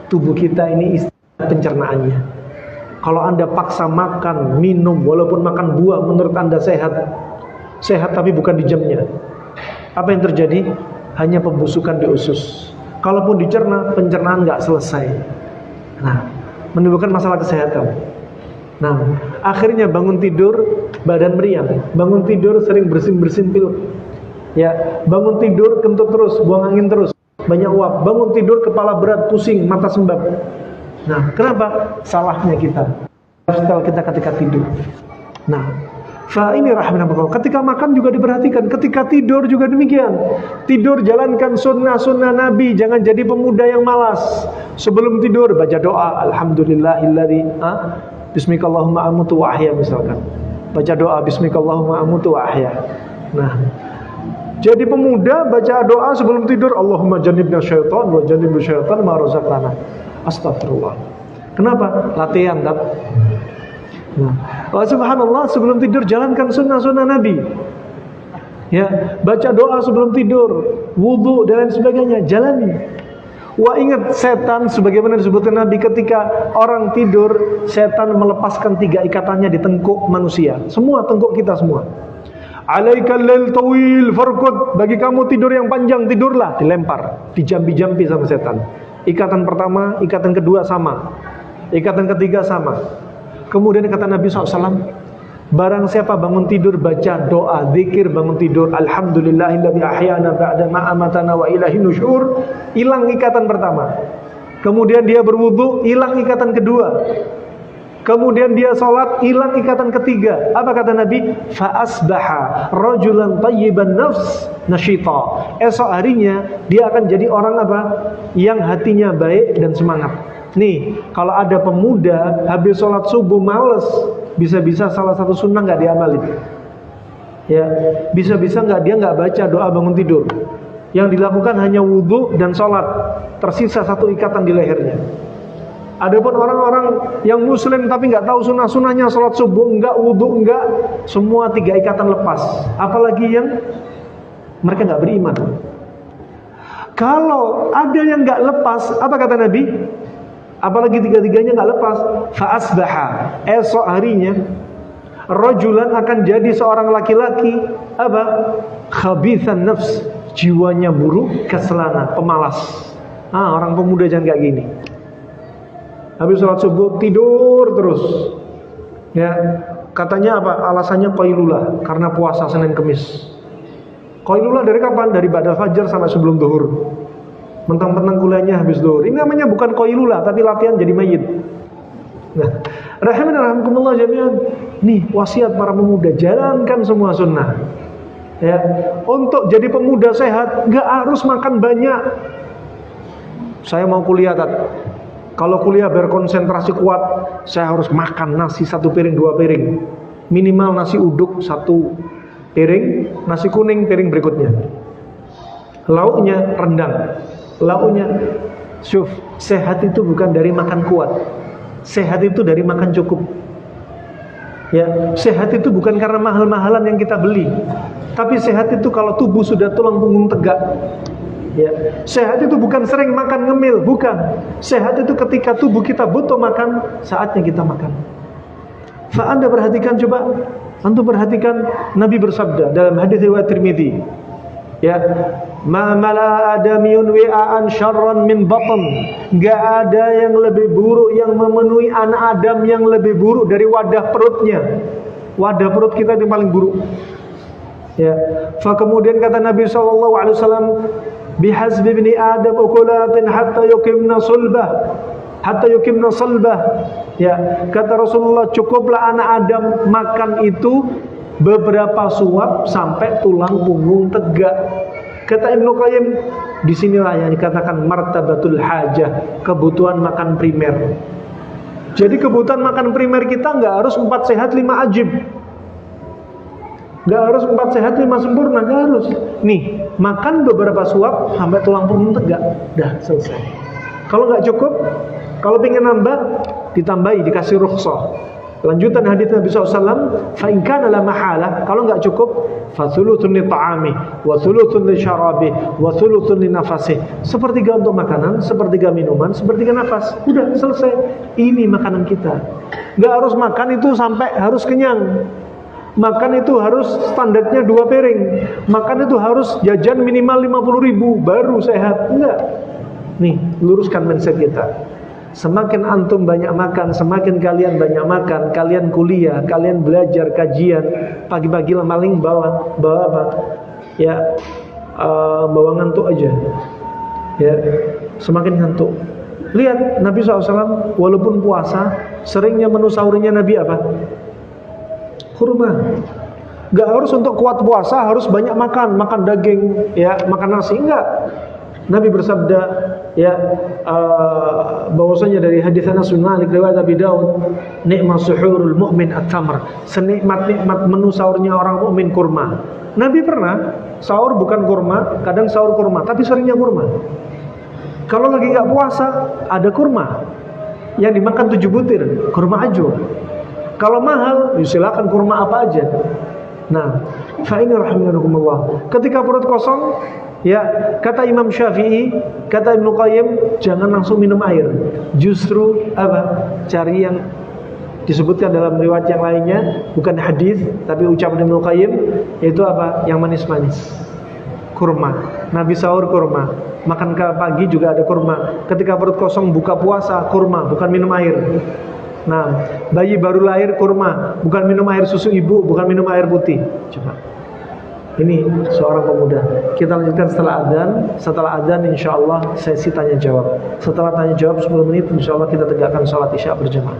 Speaker 1: tubuh kita ini istirahat pencernaannya. Kalau Anda paksa makan, minum, walaupun makan buah menurut Anda sehat. Sehat tapi bukan di jamnya. Apa yang terjadi? Hanya pembusukan di usus. Kalaupun dicerna, pencernaan nggak selesai. Nah, menimbulkan masalah kesehatan. Nah, akhirnya bangun tidur badan meriang, bangun tidur sering bersin-bersin pilek. Ya, bangun tidur kentut terus, buang angin terus, banyak uap. Bangun tidur kepala berat, pusing, mata sembab. Nah, kenapa? Salahnya kita. Lifestyle kita ketika tidur. Nah, ini rahmatullah. Ketika makan juga diperhatikan, ketika tidur juga demikian. Tidur jalankan sunnah-sunnah Nabi, jangan jadi pemuda yang malas. Sebelum tidur baca doa, alhamdulillahilladzi bismikallahumma amutu wa ahya misalkan. Baca doa bismikallahumma amutu wa ahya. Nah, jadi pemuda baca doa sebelum tidur, Allahumma jannibna syaitan wa jannibna syaitan ma razaqtana. Astagfirullah. Kenapa? Latihan, tak? Nah, subhanallah, sebelum tidur jalankan sunnah-sunnah Nabi. Ya, baca doa sebelum tidur, wudu dan lain sebagainya, jalani. Wah, ingat setan sebagaimana disebutkan Nabi, ketika orang tidur, setan melepaskan 3 ikatannya di tengkuk manusia. Semua tengkuk kita semua. Alaikal lail tawil farqud, bagi kamu tidur yang panjang, tidurlah, dilempar, dijampi-jampi sama setan. Ikatan pertama, ikatan kedua sama. Ikatan ketiga sama. Kemudian kata Nabi SAW, Barang siapa bangun tidur baca doa, zikir bangun tidur, alhamdulillahilladzi ahyana ba'da ma amatana wa ilaihin nusyur, hilang ikatan pertama. Kemudian dia berwudu, hilang ikatan kedua. Kemudian dia sholat, hilang ikatan ketiga. Apa kata Nabi? Fa asbaha rajulan thayyiban nafs nasyita. Esok harinya dia akan jadi orang apa? Yang hatinya baik dan semangat. Nih, kalau ada pemuda habis sholat subuh males, bisa-bisa salah satu sunnah nggak diamalin. Ya, bisa-bisa dia nggak baca doa bangun tidur. Yang dilakukan hanya wudhu dan sholat, tersisa satu ikatan di lehernya. Adapun orang-orang yang muslim tapi nggak tahu sunnah-sunnahnya, sholat subuh enggak, wudhu enggak, semua 3 ikatan lepas. Apalagi yang mereka nggak beriman. Kalau ada yang nggak lepas, apa kata Nabi? Apalagi 3-3-nya nggak lepas, faasbaha, esok harinya rajulan akan jadi seorang laki-laki apa? Khabithan nafs, jiwanya buruk, keselana, pemalas. Orang pemuda jangan kayak gini. Habis sholat subuh tidur terus. Ya, katanya apa? Alasannya qailulah, karena puasa Senin Kemis. Qailulah dari kapan? Dari ba'dal fajar sampai sebelum zuhur. Mentang-mentang kuliahnya habis zuhur. Ini namanya bukan qailulah, tapi latihan jadi mayit. Nah, rahimanallah jami'an. Nih wasiat para pemuda, jalankan semua sunnah. Ya, untuk jadi pemuda sehat nggak harus makan banyak. Saya mau kuliah, kalau kuliah berkonsentrasi kuat, saya harus makan nasi 1 piring 2 piring, minimal nasi uduk 1 piring, nasi kuning piring berikutnya, lauknya rendang. Lauknya, syuf, sehat itu bukan dari makan kuat, sehat itu dari makan cukup. Ya, sehat itu bukan karena mahal-mahalan yang kita beli, tapi sehat itu kalau tubuh sudah tulang punggung tegak. Ya, sehat itu bukan sering makan ngemil, bukan. Sehat itu ketika tubuh kita butuh makan, saatnya kita makan. Anda perhatikan, coba antum perhatikan, Nabi bersabda dalam hadis riwayat Tirmidzi, ya, ma mala adamiyun wi'an syarran min batn. Enggak ada yang lebih buruk, yang memenuhi anak Adam yang lebih buruk dari wadah perutnya. Wadah perut kita itu paling buruk. Ya, kemudian kata Nabi SAW, bihasbi ibni Adam ukulatin hatta yukimna sulbah. Ya, kata Rasulullah, cukuplah anak Adam makan itu beberapa suap sampai tulang punggung tegak. Kata Ibnu Qayyim, disinilah yang dikatakan martabatul hajah, kebutuhan makan primer. Jadi kebutuhan makan primer kita nggak harus 4 sehat 5 ajib, nggak harus 4 sehat 5 sempurna, nggak harus. Nih, makan beberapa suap sampai tulang punggung tegak, dah selesai. Kalau nggak cukup, kalau pengen nambah, ditambahi, dikasih rukhsah. Lanjutan hadis Nabi SAW, fa in kana la mahala, kalau nggak cukup, fa thuluthun li ta'ami, wa thuluthun li syarabi, wa thuluthun li nafasi. Sepertiga untuk makanan, sepertiga minuman, sepertiga nafas. Udah selesai. Ini makanan kita. Nggak harus makan itu sampai harus kenyang. Makan itu harus standarnya 2 piring. Makan itu harus jajan minimal 50.000 baru sehat. Enggak. Nih, luruskan mindset kita. Semakin antum banyak makan, semakin kalian banyak makan, kalian kuliah, kalian belajar, kajian, pagi-pagi maling bawa apa? Ya, bawa ngantuk aja. Ya, semakin ngantuk. Lihat Nabi SAW walaupun puasa, seringnya menu sahurnya Nabi apa? Kurma. Gak harus untuk kuat puasa harus banyak makan daging, ya, makan nasi, enggak. Nabi bersabda, ya, bahwasanya dari hadis Anas bin Malik riwayat Abi Daud, nikmat suhurul mu'min at-tamr, senikmat-nikmat menu sahurnya orang mukmin kurma. Nabi pernah sahur bukan kurma, kadang sahur kurma, tapi seringnya kurma. Kalau lagi nggak puasa, ada kurma yang dimakan 7 butir, kurma ajwa. Kalau mahal, silakan kurma apa aja. Nah, fa ini rahimakumullah. Ketika perut kosong, ya, kata Imam Syafi'i, kata Ibnu Qayyim, jangan langsung minum air. Justru apa? Cari yang disebutkan dalam riwayat yang lainnya, bukan hadis, tapi ucapan Ibnu Qayyim, yaitu apa? Yang manis-manis. Kurma. Nabi sahur kurma. Makan ke pagi juga ada kurma. Ketika perut kosong buka puasa, kurma, bukan minum air. Nah, bayi baru lahir kurma, bukan minum air susu ibu, bukan minum air putih. Coba. Ini seorang pemuda. Kita lanjutkan setelah adzan. Setelah adzan insya Allah sesi tanya jawab. Setelah tanya jawab 10 menit insya Allah kita tegakkan sholat isya berjamaah.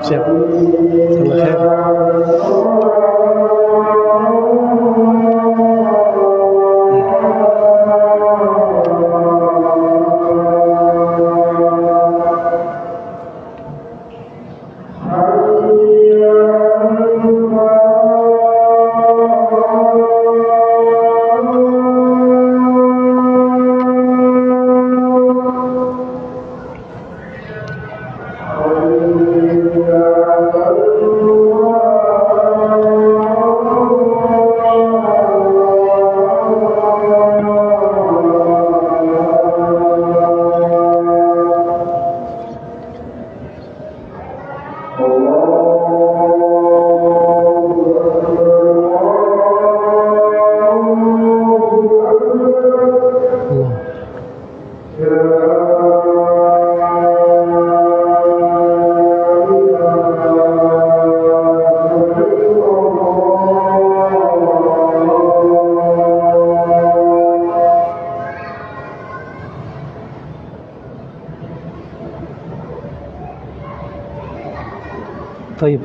Speaker 1: Siap. Taib.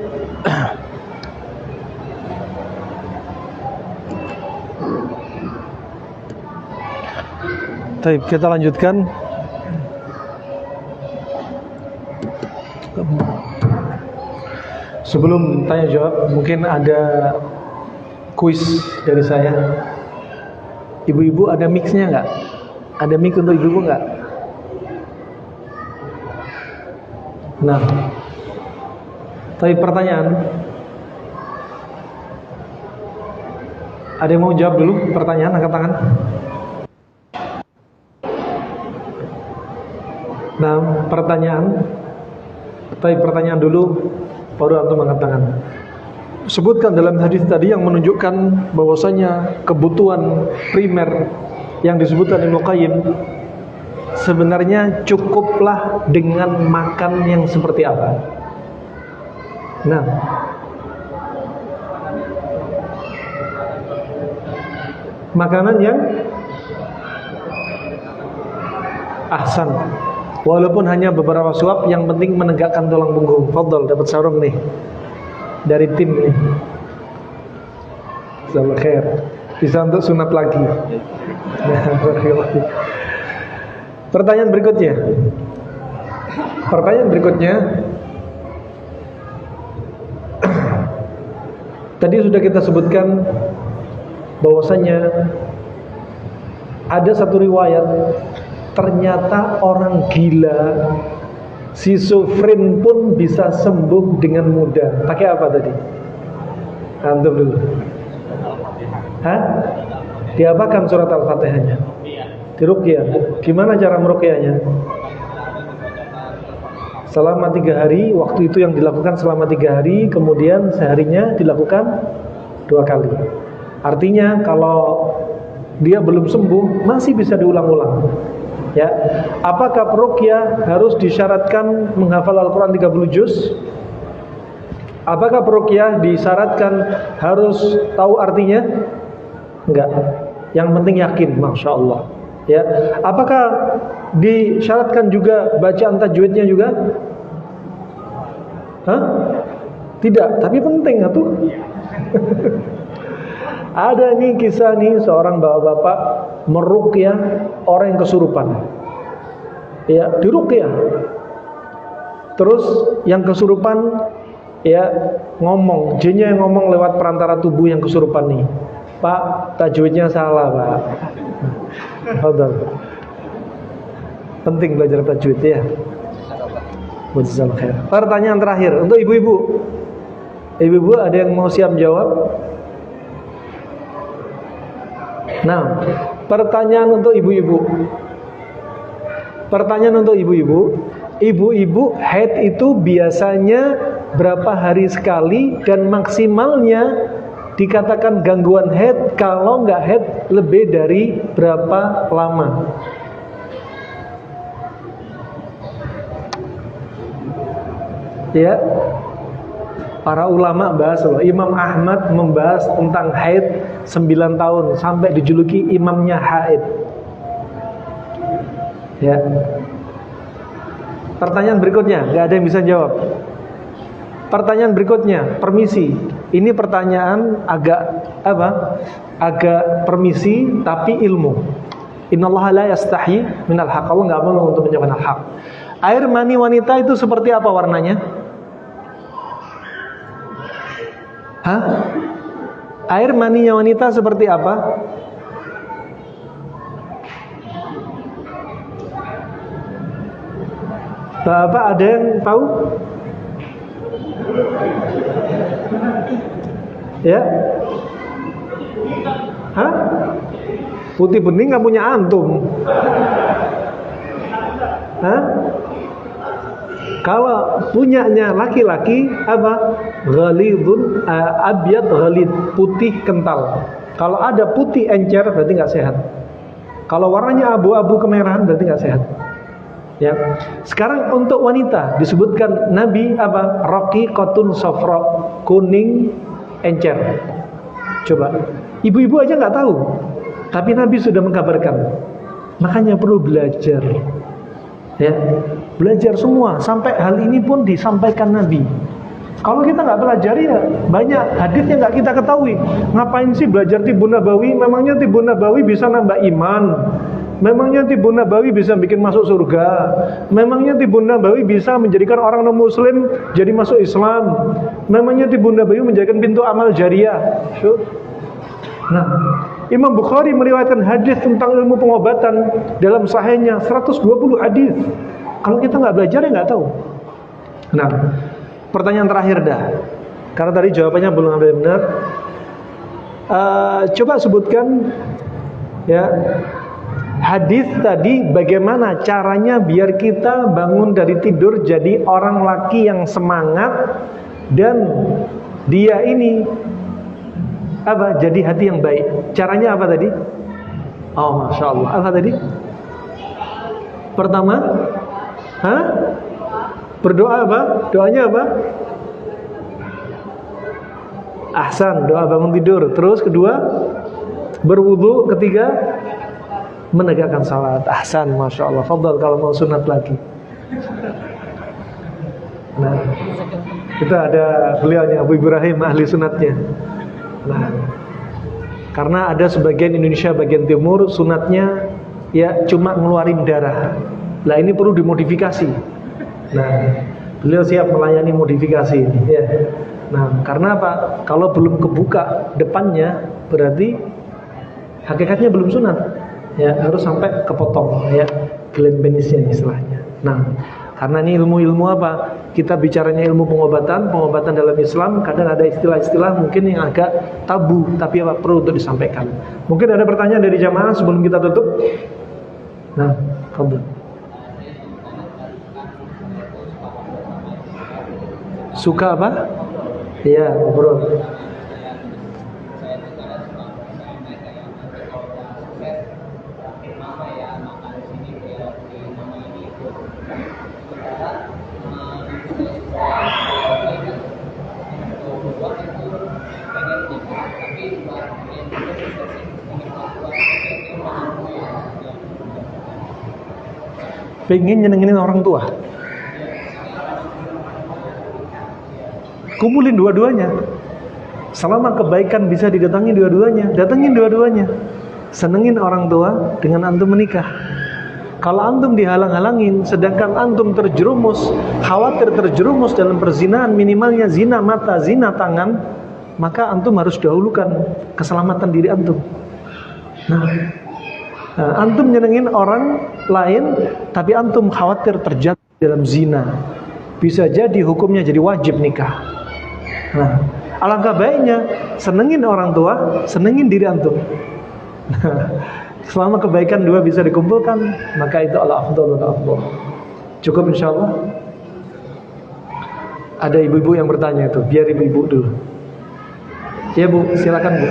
Speaker 1: Taib, kita lanjutkan. Sebelum tanya jawab, mungkin ada kuis dari saya. Ibu-ibu ada mixnya nggak? Ada mic untuk ibu-ibu nggak? Nah, tapi pertanyaan, ada yang mau jawab dulu pertanyaan, angkat tangan. Nah, pertanyaan dulu, baru antum angkat tangan. Sebutkan dalam hadis tadi yang menunjukkan bahwasanya kebutuhan primer yang disebutkan Ibnu Qayyim sebenarnya cukuplah dengan makan yang seperti apa. Nah, makanan yang ahsan, walaupun hanya beberapa suap, yang penting menegakkan tulang punggung. Fadhol, dapat sarung nih dari tim nih. Jazakallahu khair. Bisa untuk sunat lagi. Nah, pertanyaan berikutnya. Tadi sudah kita sebutkan bahwasanya ada satu riwayat ternyata orang gila schizofren pun bisa sembuh dengan mudah. Pakai apa tadi? Antum dulu. Hah? Diapakan surat Al-Fatihahnya? Diruqyah. Gimana cara meruqyahnya? Selama 3 hari, waktu itu yang dilakukan selama 3 hari, kemudian seharinya dilakukan 2 kali. Artinya kalau dia belum sembuh, masih bisa diulang-ulang. Ya, apakah peruqyah harus disyaratkan menghafal Al-Quran 30 juz? Apakah peruqyah disyaratkan harus tahu artinya? Enggak. Yang penting yakin, masya Allah. Ya, apakah disyaratkan juga bacaan tajwidnya juga? Hah? Tidak, tapi penting atuh. Ada nih kisah nih seorang bapak-bapak meruqyah orang yang kesurupan. Ya, diruqyah. Terus yang kesurupan ya ngomong, jinnya yang ngomong lewat perantara tubuh yang kesurupan nih. Pak, tajwidnya salah, Pak. Penting belajar tajwid ya. Pertanyaan terakhir untuk ibu-ibu. Ibu-ibu ada yang mau siap jawab? Nah, pertanyaan untuk ibu-ibu. Ibu-ibu haid itu biasanya berapa hari sekali dan maksimalnya dikatakan gangguan haid kalau nggak haid lebih dari berapa lama? Ya, para ulama bahas loh. Imam Ahmad membahas tentang haid 9 tahun sampai dijuluki imamnya haid. Ya. Pertanyaan berikutnya, nggak ada yang bisa jawab. Pertanyaan berikutnya, permisi. Ini pertanyaan agak permisi tapi ilmu. Innallaha la yastahi minal haq. Allah nggak mau untuk menjawab al-haq. Air mani wanita itu seperti apa warnanya? Hah? Air maninya wanita seperti apa? Bapak ada yang tahu? Ya? Hah? Putih bening nggak punya antum? Hah? Kalau punyanya laki-laki apa? Ghalidun abyad ghalid, putih kental. Kalau ada putih encer berarti nggak sehat. Kalau warnanya abu-abu kemerahan berarti nggak sehat. Ya. Sekarang untuk wanita disebutkan Nabi apa? Raqiqatun safra, kuning encer. Coba, ibu-ibu aja nggak tahu, tapi Nabi sudah mengkabarkan. Makanya perlu belajar. Ya, belajar semua sampai hal ini pun disampaikan Nabi. Kalau kita nggak pelajari ya banyak hadisnya nggak kita ketahui. Ngapain sih belajar Tibun Nabawi? Memangnya Tibun Nabawi bisa nambah iman? Memangnya Tibun Nabawi bisa bikin masuk surga? Memangnya Tibun Nabawi bisa menjadikan orang non muslim jadi masuk Islam? Memangnya Tibun Nabawi menjadikan pintu amal jariah? Nah, Imam Bukhari meriwayatkan hadis tentang ilmu pengobatan dalam sahihnya 120 hadis. Kalau kita nggak belajar ya nggak tahu. Nah, pertanyaan terakhir dah, karena tadi jawabannya belum ada yang benar. Coba sebutkan ya hadis tadi bagaimana caranya biar kita bangun dari tidur jadi orang laki yang semangat dan dia ini apa? Jadi hati yang baik. Caranya apa tadi? Oh, masya Allah. Apa tadi? Pertama, berdoa apa? Doanya apa? Ahsan, doa bangun tidur. Terus kedua, berwudu. Ketiga, menegakkan salat. Ahsan, masya Allah. Fadhal kalau mau sunat lagi. Nah, kita ada beliaunya Abu Ibrahim ahli sunatnya. Nah, Karena ada sebagian Indonesia bagian timur sunatnya ya cuma ngeluarin darah. Nah ini perlu dimodifikasi. Nah beliau siap melayani modifikasi ini ya. Nah karena apa? Kalau belum kebuka depannya berarti hakikatnya belum sunat. Ya harus sampai kepotong ya gland penisnya istilahnya. Nah karena ini ilmu-ilmu apa? Kita bicaranya ilmu pengobatan dalam Islam kadang ada istilah-istilah mungkin yang agak tabu, tapi apa perlu untuk disampaikan. Mungkin ada pertanyaan dari jamaah sebelum kita tutup. Nah, kamu suka apa? Iya, ngobrol. Pengen nyenengin orang tua. Kumpulin dua-duanya. Selama kebaikan bisa didatangi dua-duanya, datengin dua-duanya. Senengin orang tua dengan antum menikah. Kalau antum dihalang-halangin, sedangkan antum terjerumus, khawatir terjerumus dalam perzinahan, minimalnya zina mata, zina tangan, maka antum harus dahulukan keselamatan diri antum. Nah, antum nyenengin orang lain, tapi antum khawatir terjatuh dalam zina. Bisa jadi hukumnya jadi wajib nikah. Nah, alangkah baiknya senengin orang tua, senengin diri antum. Nah, selama kebaikan dua bisa dikumpulkan, maka itu al-afdhalul afdhal. Cukup insyaallah. Ada ibu-ibu yang bertanya itu, biar ibu-ibu dulu. Ya Bu, silakan Bu.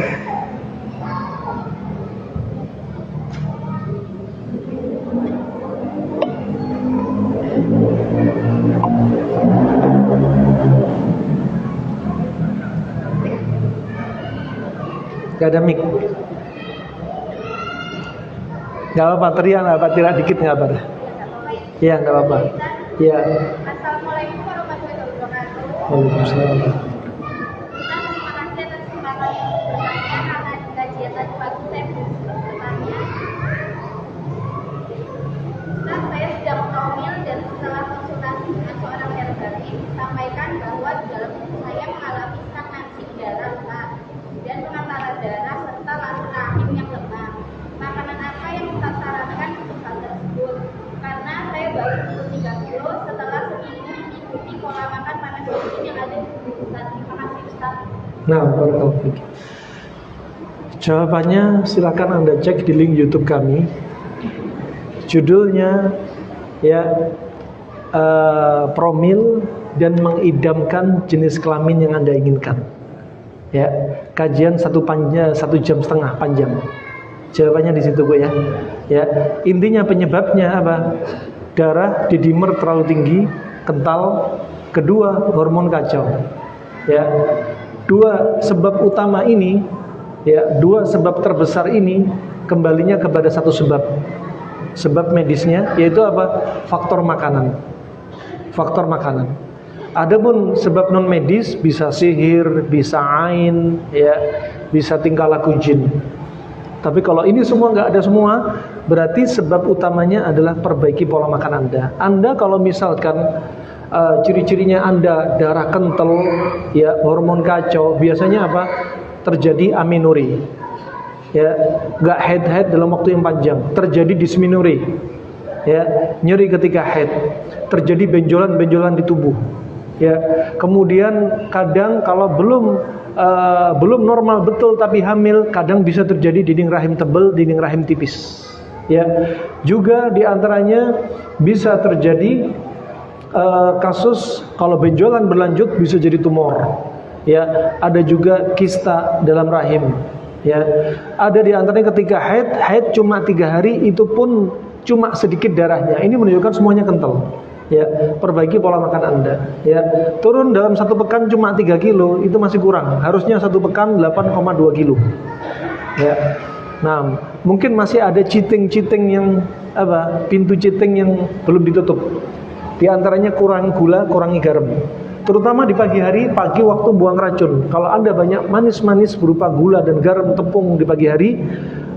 Speaker 1: Gak ada mic. Gak apa-apa, teriak gak apa-apa, teriak dikit gak apa-apa. Iya gak apa-apa. Iya.
Speaker 2: Assalamualaikum warahmatullahi wabarakatuh.
Speaker 1: Waalaikumsalam.
Speaker 2: Terima kasih atas kesempatan yang bertanya karena di kajian tadi pagi saya bertanya. Saya sedang hamil dan setelah konsultasi dengan seorang herbalis disampaikan bahwa di dalam tubuh saya mengalami stagnasi darah dan pengantaran darah serta lanur rahim yang lemah. Makanan apa yang kita sarankan untuk hal tersebut? Karena saya baru turun 3 kilo setelah seminggu mengikuti pola makan panas dingin yang ada di tubuh Ustaz. Terima kasih Ustaz.
Speaker 1: Nah, barakallahu. Jawabannya silakan Anda cek di link YouTube kami. Judulnya ya promil dan mengidamkan jenis kelamin yang Anda inginkan. Ya, kajian 1 jam setengah panjang. Jawabannya di situ Bu ya. Ya, intinya penyebabnya apa? Darah di dimer terlalu tinggi, kental. Kedua, hormon kacau. Ya, dua sebab utama ini, ya, dua sebab terbesar ini kembalinya kepada satu sebab. Sebab medisnya yaitu apa? Faktor makanan. Faktor makanan. Adapun sebab non medis bisa sihir, bisa ain, ya, bisa tingkah laku jin. Tapi kalau ini semua nggak ada semua, berarti sebab utamanya adalah perbaiki pola makan Anda. Anda kalau misalkan ciri-cirinya Anda darah kental, ya, hormon kacau, biasanya apa? Terjadi amenorrhea. Ya, nggak head dalam waktu yang panjang, terjadi dysmenorrhea. Ya, nyeri ketika head, terjadi benjolan-benjolan di tubuh. Ya, kemudian kadang kalau belum normal betul tapi hamil, kadang bisa terjadi dinding rahim tebal, dinding rahim tipis. Ya, juga diantaranya bisa terjadi kasus kalau benjolan berlanjut bisa jadi tumor. Ya, ada juga kista dalam rahim. Ya, ada diantaranya ketika haid cuma 3 hari itu pun cuma sedikit darahnya. Ini menunjukkan semuanya kental. Ya, perbaiki pola makan Anda. Ya, turun dalam 1 pekan cuma 3 kilo itu masih kurang. Harusnya 1 pekan 8,2 kilo. Ya, nah mungkin masih ada cheating yang apa? Pintu cheating yang belum ditutup. Di antaranya kurang gula, kurangi garam. Terutama di pagi hari, pagi waktu buang racun. Kalau Anda banyak manis-manis berupa gula dan garam tepung di pagi hari,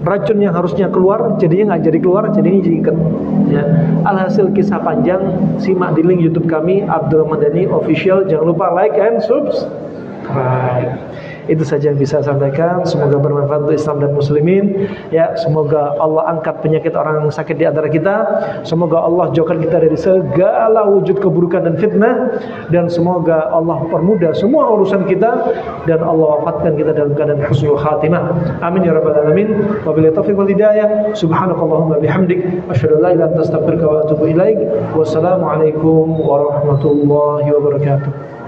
Speaker 1: racun yang harusnya keluar jadinya nggak jadi keluar, jadinya jadi ikat. Ya. Alhasil kisah panjang, simak di link YouTube kami Abdul Madani Official. Jangan lupa like and subscribe. Itu saja yang bisa saya sampaikan. Semoga bermanfaat untuk Islam dan Muslimin. Ya, semoga Allah angkat penyakit orang yang sakit di antara kita. Semoga Allah jauhkan kita dari segala wujud keburukan dan fitnah. Dan semoga Allah permudah semua urusan kita dan Allah wafatkan kita dalam keadaan husnul khatimah. Amin ya rabbal alamin. Wabillahi taufiq wal hidayah. Subhanakallahumma bihamdik, asyhadu an la ilaha illa anta astaghfiruka wa atubu ilaik. Wassalamualaikum warahmatullahi wabarakatuh.